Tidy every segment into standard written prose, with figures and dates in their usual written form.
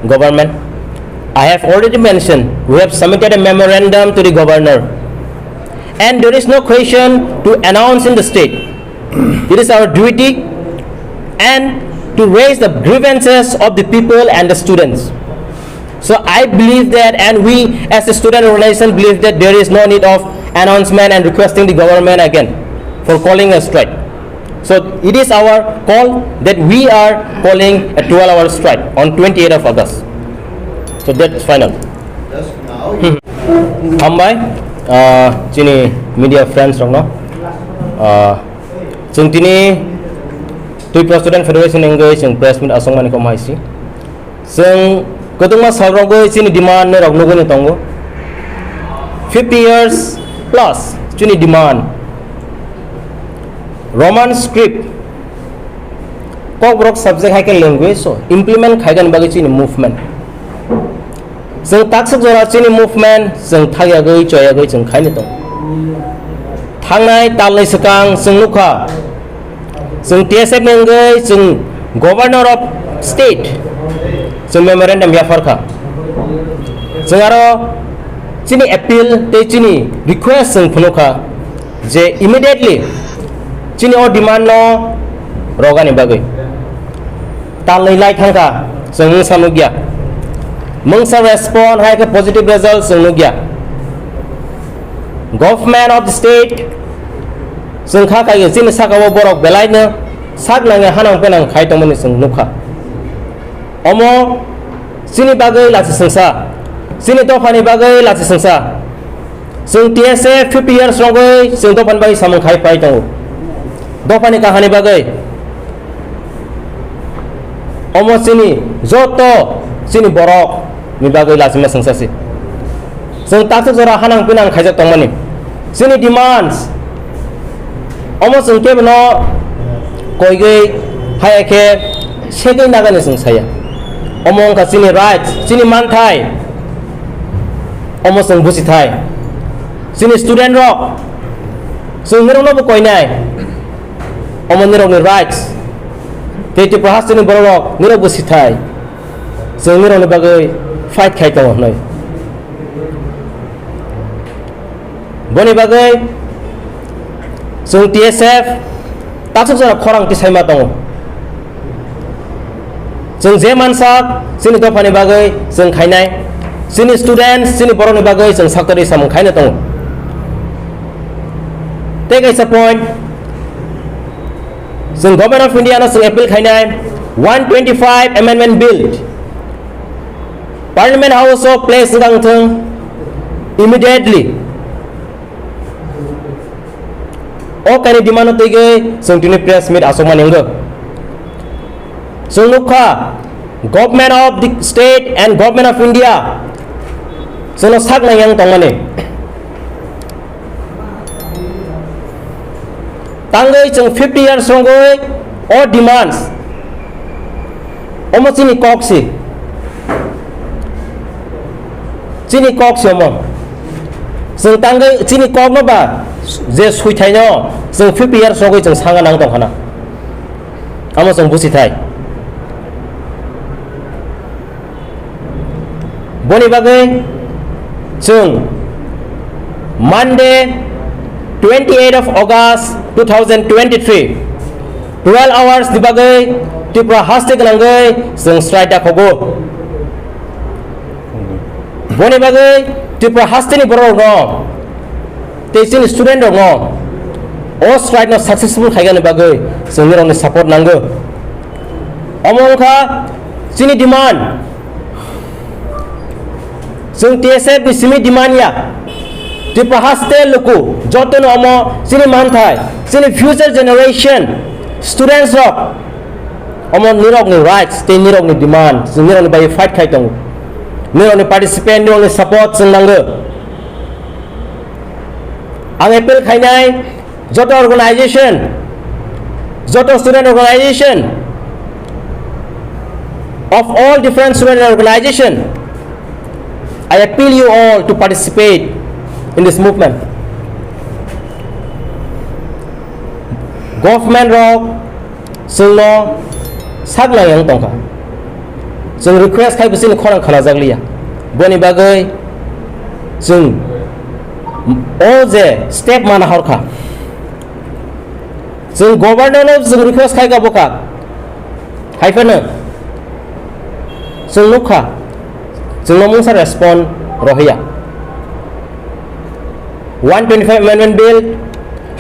government. I have already mentioned we have submitted a memorandum to the governor, and there is no question to announce in the state. It is our duty and to raise the grievances of the people and the students. So I believe that, and we as a student organization believe that there is no need of announcement and requesting the government again for calling a strike. So it is our call that we are calling a 12-hour strike on 28th of August. So that's final. Just now, Ambai, chini media friends rong no. Chung tini Twiwi Student Federation engage in press meet asong mani komai si. Chung Kutuma Salrogo chini demand ne rogno ni tongo 50 years plus chini demand Roman script Kokborok subject haikan language so implement haikan bagi chini movement Seng taksak zora chini movement seng thagya gai choya gai seng khaini tong Thangnai talai sekang seng nukha seng TSF nengai seng governor of state seng memorandum ya farka seng aro chini appeal te chini request seng phunukha je immediately chini o demand no rogani bagai talai lai thangka seng sanugya mungsa respond hai ka positive result seng nugya government of the state seng kha kai chini sakawo borok belai na sak nang hanang penang khai tongmani seng nukha omo sini bagai lasi sengsa sini tofani bagai lasi sengsa seng TSF 50 years rogoi seng tofan bagai samang khai pai tongo dofani kahani bagai omo sini joto sini borok mi bagai lasi ma sengsa si seng taksa jora hanang pinang khai jak tongmani sini demands omo seng ke no koi gai hai ke segai nagani seng saya omong ka sini rights sini manthai omo seng busi thai sini student rock seng nirong no koi nai omo nirong ni rights te ti prahas sini borok nirong busi thai seng nirong ni bagai fight khai tong noi boni bagai seng TSF taksak jara khorang ti saima tong seng je mansak sini tofani bagai seng khainai sini students sini boroni bagai seng saktari samung khaina tong take as a point seng government of India no seng appeal khainai 125 amendment bill parliament house of place gang thung immediately o kani demand tege seng tini press meet asoman engga Sunukha, government of the state and government of India. Sono sak na yang tongmane. Tangai chung 50 years rongoi or demands. Omo chini koksi. Chini koksi omo. Sung tangai chini kok no ba. Je sui thai no. Sung 50 years rongoi chung sanga nang tong khana. Amo sung busi thai. Boni bagai chung Monday 28th of August 2023 12 hours di bagai Tripura hastik langai sung strike da khogo boni bagai Tripura hastini borok no teaching student no o strike no successful khaigani bagai sung nirong ni support nango omongkha chini demand sung TSF ni simi demand ya Tripura haste luku joton omo sini manthai sini future generation students rock omo nirok ni rights te nirok ni demand sung nirok ni bai fight khai tong nirok ni participate nirok ni support sung nanggo ang appeal khainai joto organization joto student organization of all different student organization I appeal you all to participate in this movement. Government rock sungno sagla yang tongka जों request खालामगासिनो खौरां खोनाजागलिया बनि बागै जों जे step माना हरखा जों गभर्नरनो जों request खालामगाबोखा हायफोनो जों नुखा जोंनो मुंसा रेस्पन्ड रहिया 125 amendment bill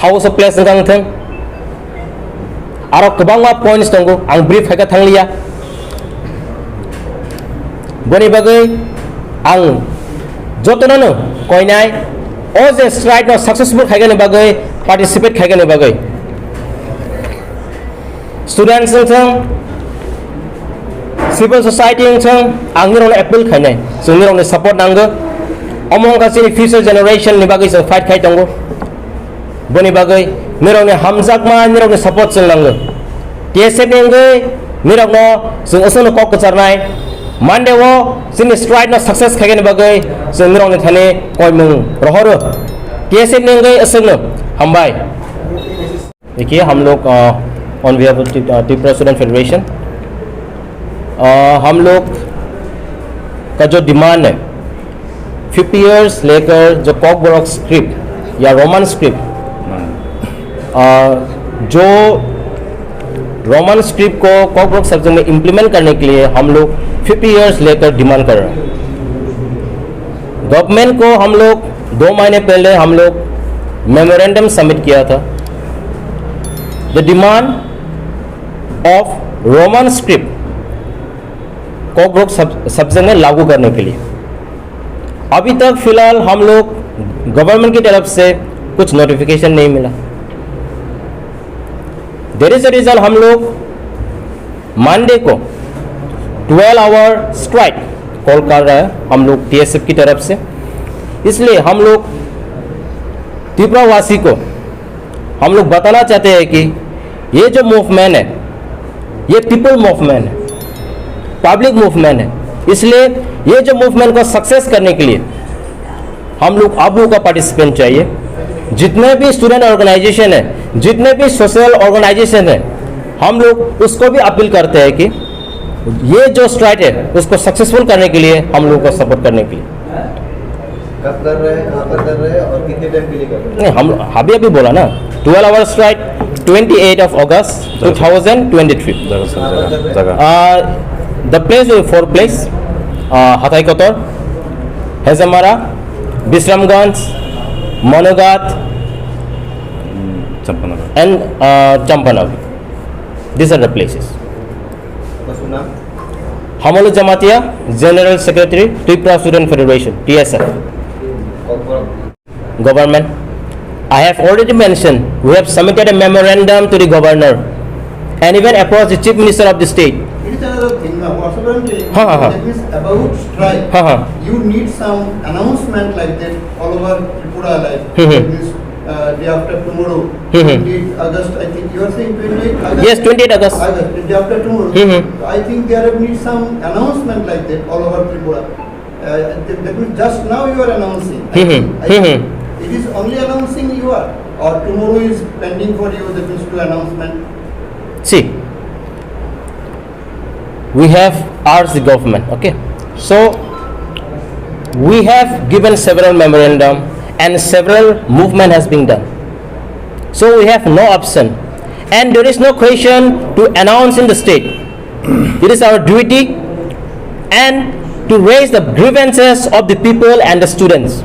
House of Place नोंथां आरो गोबां पॉइंट्स दंगो आं ब्रीफ खायगा थांलिया बनि बागै आं जतनानो कयनाय जे स्ट्राइक न सक्सेसफुल खायगानि बागै पार्टिसिपेट खायगानि बागै स्टूडेंट्स नोंथां सिविल सोसाइटी नोंथां आंनि रंनो एपिल खायनाय जोंनि रंनो सपोर्ट नांगो अमंग गासैनि फ्यूचर जेनेरेशन नि बागै जों फाइट खाय दंगो बनि बागै मिरंनि हामजाकमा मिरंनि सपोर्ट जों नांगो TSF निंगै मिरंनो जों असनो कक कचारनाय मानदेवो जोंनि स्ट्राइक न सक्सेस खायगानि बागै जों मिरंनि थाने कयमुं रहरो TSF निंगै असनो हामबाय देखिए हम लोग on behalf of Tripura student federation हम लोग का जो डिमांड है 50 years लेकर जो कोकबोरोक स्क्रिप्ट या रोमन स्क्रिप्ट जो रोमन स्क्रिप्ट को कोकबोरोक सब्जेक्ट में इम्प्लीमेंट करने के लिए हम लोग 50 years लेकर डिमांड कर रहे हैं गवर्नमेंट को हम लोग 2 महीने पहले हम लोग मेमोरेंडम सबमिट किया था the demand of Roman script Kokborok subject में लागू करने के लिए अभी तक फिलहाल हम लोग गवर्नमेंट की तरफ से कुछ नोटिफिकेशन नहीं मिला देयर इज अ रीजन हम लोग मंडे को 12 आवर स्ट्राइक कॉल कर रहा है हम लोग TSF की तरफ से इसलिए हम लोग त्रिपुरा वासी को हम लोग बताना चाहते हैं कि ये जो मूवमेंट है ये पीपल मूवमेंट है पब्लिक मूवमेंट है इसलिए ये जो मूवमेंट को सक्सेस करने के लिए हम लोग आप लोगों का पार्टिसिपेंट चाहिए जितने भी स्टूडेंट ऑर्गेनाइजेशन है जितने भी सोशल ऑर्गेनाइजेशन है हम लोग उसको भी अपील करते हैं कि ये जो स्ट्राइक है उसको सक्सेसफुल करने के लिए हम लोगों को सपोर्ट करने के लिए कब कर रहे हैं कहाँ पर कर रहे हैं और कितने टाइम के लिए कर रहे हैं नहीं हम अभी बोला ना 12 our strike 28 of August 2023 the place will 4 place Hatai Kotor, Hezamara, Bisramganj, Monogat, and Champanagar. These are the places. Hamalu Jamatia, General Secretary, Tripura Student Federation, TSF. Government. I have already mentioned, we have submitted a memorandum to the governor and even approached the Chief Minister of the state. It is another thing. That is about strike. You need some announcement like that all over Tripura, like that means day after tomorrow, 28 August. I think you are saying 28 August. Yes, 28 August. Day after tomorrow. I think there needs some announcement like that all over Tripura. That means just now you are announcing. I think it is only announcing you are, or tomorrow is pending for you. That means to announcement. See, we have asked the government, okay, so we have given several memorandum and several movement has been done, so we have no option and there is no question to announce in the state. It is our duty and to raise the grievances of the people and the students.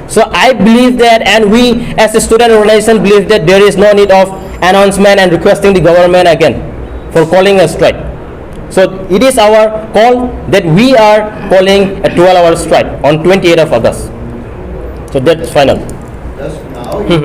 So I believe that, and we as a student organization believe that there is no need of announcement and requesting the government again for calling a strike. So it is our call that we are calling a 12-hour strike on 28th of August. So that's final. Just now.